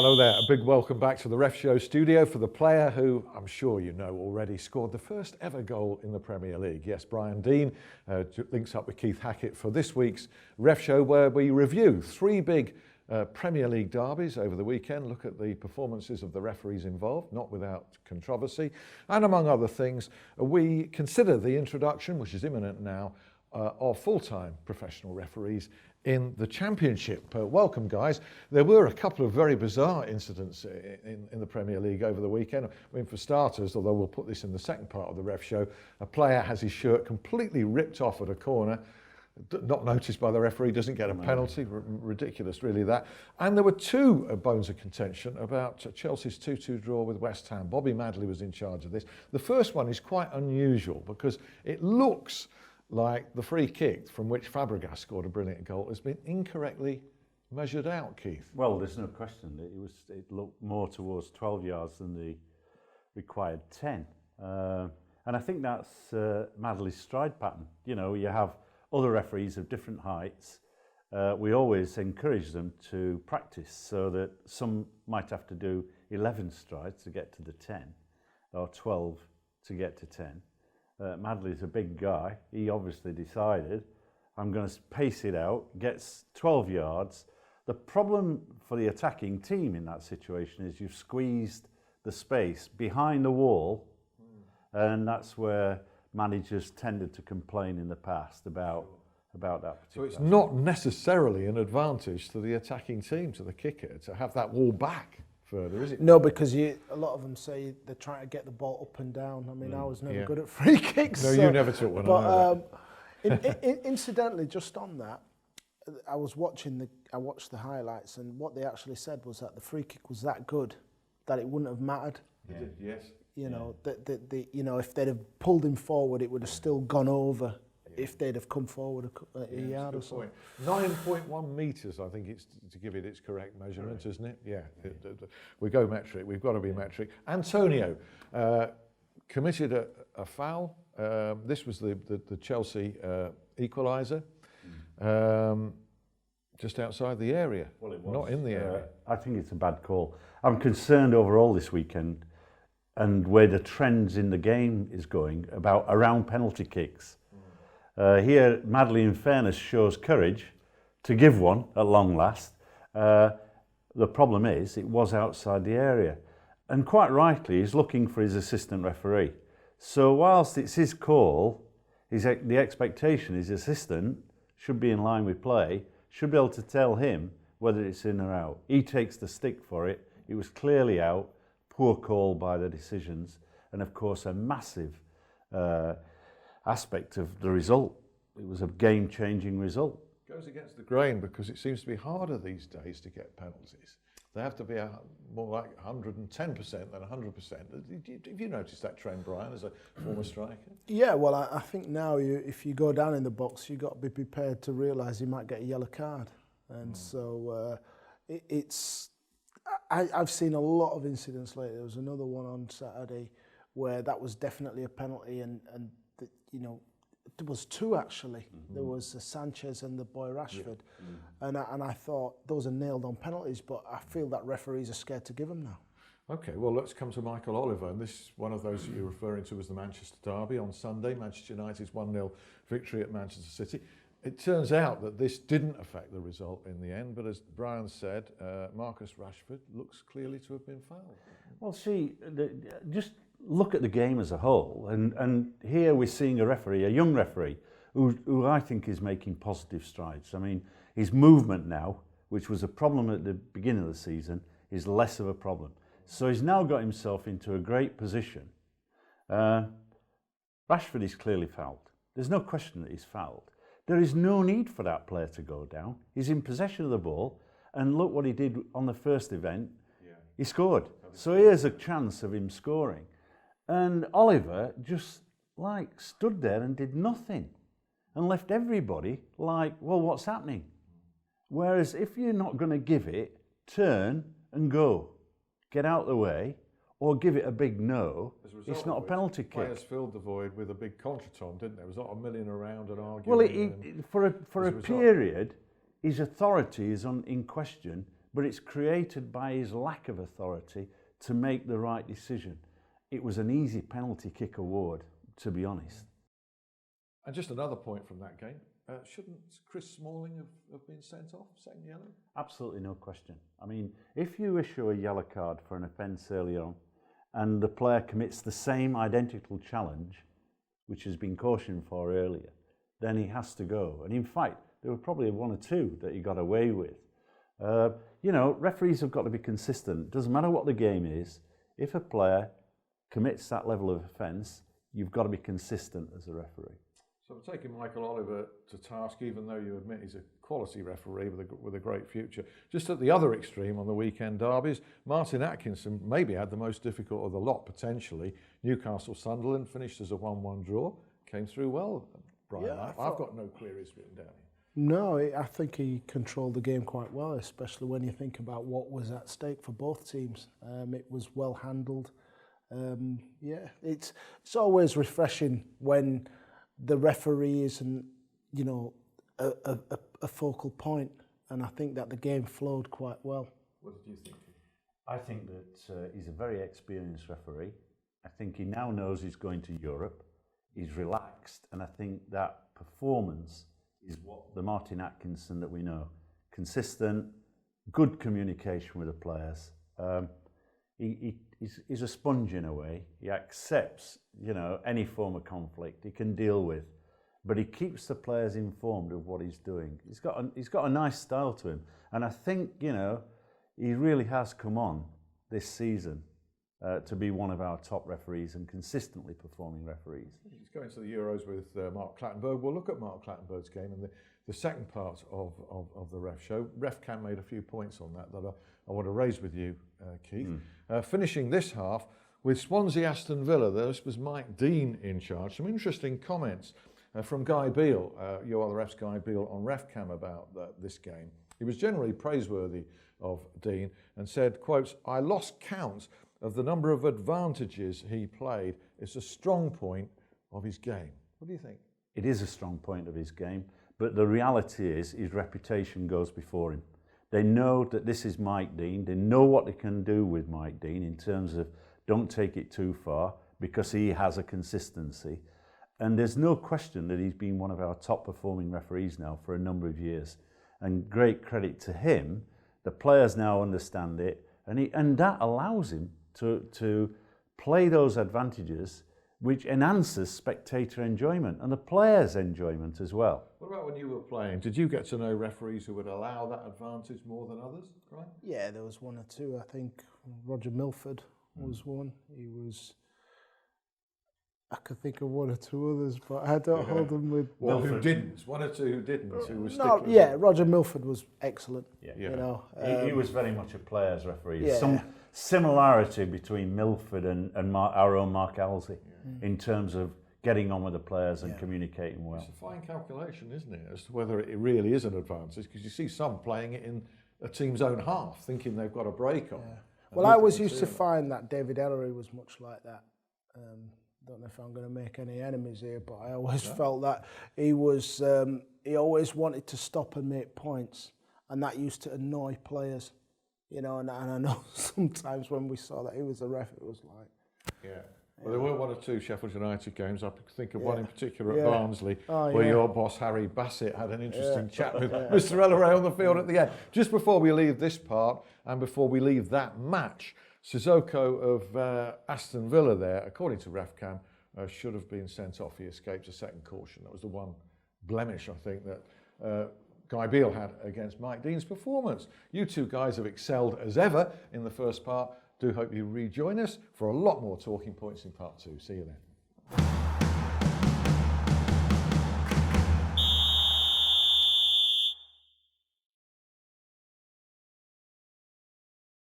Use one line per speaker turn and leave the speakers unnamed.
Hello there, a big welcome back to the Ref Show studio for the player who, I'm sure you know already, scored the first ever goal in the Premier League. Yes, Brian Deane links up with Keith Hackett for this week's Ref Show, where we review three big Premier League derbies over the weekend, look at the performances of the referees involved, not without controversy, and among other things, we consider the introduction, which is imminent now, of full-time professional referees in the Championship. Welcome, guys. There were a couple of very bizarre incidents in the Premier League over the weekend. I mean, for starters, although we'll put this in the second part of the Ref Show, a player has his shirt completely ripped off at a corner, not noticed by the referee, doesn't get a penalty. Ridiculous, really, that. And there were two bones of contention about Chelsea's 2-2 draw with West Ham. Bobby Madley was in charge of this. The first one is quite unusual because it looks like the free kick from which Fabregas scored a brilliant goal has been incorrectly measured out, Keith.
Well, there's no question. It looked more towards 12 yards than the required 10. And I think that's Madley's stride pattern. You know, you have other referees of different heights. We always encourage them to practice so that some might have to do 11 strides to get to the 10 or 12 to get to 10. Madley's a big guy. He obviously decided, I'm going to pace it out, gets 12 yards. The problem for the attacking team in that situation is you've squeezed the space behind the wall, and that's where managers tended to complain in the past about that particular.
So it's not necessarily an advantage to the attacking team, to the kicker, to have that wall back further, is it?
No, because a lot of them say they're trying to get the ball up and down. I mean, I was never good at free kicks.
No, you never took one.
But incidentally, just on that, I watched the highlights, and what they actually said was that the free kick was that good that it wouldn't have mattered.
Yeah. Yes.
You know, if they'd have pulled him forward, it would have still gone over. If they'd have come forward a yard or so.
9.1 metres, I think it's to give it its correct measurement, isn't it? Yeah, we go metric. We've got to be metric. Antonio committed a foul. This was the Chelsea equaliser, just outside the area. Well, it was not in the area.
I think it's a bad call. I'm concerned overall this weekend and where the trends in the game is going around penalty kicks. Here, Madley, in fairness, shows courage to give one at long last. The problem is, it was outside the area. And quite rightly, he's looking for his assistant referee. So whilst it's his call, the expectation is his assistant should be in line with play, should be able to tell him whether it's in or out. He takes the stick for it. It was clearly out. Poor call by the decisions. And of course, a massive aspect of the result. It was a game-changing result.
Goes against the grain because it seems to be harder these days to get penalties. They have to be more like 110% than 100%. Have you noticed that trend, Brian, as a former striker?
Yeah, well, I think now if you go down in the box, you've got to be prepared to realise you might get a yellow card. And so I've seen a lot of incidents lately. There was another one on Saturday where that was definitely a penalty, and you know, there was two actually. There was Sanchez and the boy Rashford, and I thought those are nailed on penalties, but I feel that referees are scared to give them now.
Okay, well, let's come to Michael Oliver, and this is one of those that you're referring to as the Manchester derby on Sunday. Manchester United's 1-0 victory at Manchester City. It turns out that this didn't affect the result in the end, but as Brian said, Marcus Rashford looks clearly to have been fouled.
Well, see, just look at the game as a whole, and here we're seeing a referee, a young referee, who I think is making positive strides. I mean, his movement now, which was a problem at the beginning of the season, is less of a problem. So he's now got himself into a great position. Rashford is clearly fouled. There's no question that he's fouled. There is no need for that player to go down. He's in possession of the ball, and look what he did on the first event. He scored. So here's a chance of him scoring. And Oliver just stood there and did nothing and left everybody like, well, what's happening? Whereas if you're not going to give it, turn and go. Get out of the way or give it a big no. It's not a penalty kick.
Players filled the void with a big contretemps, didn't there? It was not a million around and arguing.
Well, for a period, his authority is in question but it's created by his lack of authority to make the right decision. It was an easy penalty kick award, to be honest.
And just another point from that game, shouldn't Chris Smalling have been sent off, second yellow?
Absolutely no question. I mean, if you issue a yellow card for an offence early on and the player commits the same identical challenge, which has been cautioned for earlier, then he has to go. And in fact, there were probably one or two that he got away with. You know, referees have got to be consistent. Doesn't matter what the game is. If a player commits that level of offence, you've got to be consistent as a referee.
So I'm taking Michael Oliver to task, even though you admit he's a quality referee with a great future. Just at the other extreme on the weekend derbies, Martin Atkinson maybe had the most difficult of the lot, potentially. Newcastle Sunderland finished as a 1-1 draw. Came through well, Brian.
Yeah,
I've got no queries written down here.
No, I think he controlled the game quite well, especially when you think about what was at stake for both teams. It was well handled. Yeah, it's always refreshing when the referee isn't, you know, a focal point, and I think that the game flowed quite well.
What did you think?
I think that he's a very experienced referee. I think he now knows he's going to Europe. He's relaxed, and I think that performance is what the Martin Atkinson that we know. Consistent, good communication with the players. He's a sponge in a way. He accepts, you know, any form of conflict he can deal with, but he keeps the players informed of what he's doing. He's got a nice style to him, and I think, you know, he really has come on this season to be one of our top referees and consistently performing referees.
He's going to the Euros with Mark Clattenburg. We'll look at Mark Clattenburg's game and the second part of the ref show. Ref Cam made a few points on that I want to raise with you, Keith. Finishing this half with Swansea Aston Villa, this was Mike Deane in charge. Some interesting comments from Guy Beale, You Are the Ref's Guy Beale, on Ref Cam about this game. He was generally praiseworthy of Deane and said, quotes, "I lost count of the number of advantages he played. It's a strong point of his game." What do you think?
It is a strong point of his game, but the reality is his reputation goes before him. They know that this is Mike Deane. They know what they can do with Mike Deane in terms of don't take it too far, because he has a consistency. And there's no question that he's been one of our top performing referees now for a number of years. And great credit to him. The players now understand it, and that allows him to play those advantages, which enhances spectator enjoyment and the players' enjoyment as well.
What about when you were playing? Did you get to know referees who would allow that advantage more than others, right?
Yeah, there was one or two. I think Roger Milford was one. He was... I could think of one or two others, but I don't hold them with...
Well, who didn't? One or two who didn't, who was
No, yeah, Roger Milford was excellent.
Yeah.
You know,
He was very much a players' referee.
Yeah.
Some similarity between Milford and our own Mark Halsey in terms of getting on with the players and communicating well.
It's a fine calculation, isn't it, as to whether it really is an advantage, because you see some playing it in a team's own half, thinking they've got a break on.
Yeah. Well, I always used to find that David Ellery was much like that. Don't know if I'm going to make any enemies here, but I always felt that he was. He always wanted to stop and make points, and that used to annoy players, you know. And I know sometimes when we saw that he was a ref, it was like,
Well, there were one or two Sheffield United games. I think of one in particular at Barnsley,
Oh,
where your boss Harry Bassett had an interesting chat with Mr. Elleray on the field at the end. Just before we leave this part and before we leave that match, Sissoko of Aston Villa there, according to RefCam, should have been sent off. He escaped a second caution. That was the one blemish, I think, that Guy Beale had against Mike Deane's performance. You two guys have excelled as ever in the first part. Do hope you rejoin us for a lot more talking points in part two. See you then.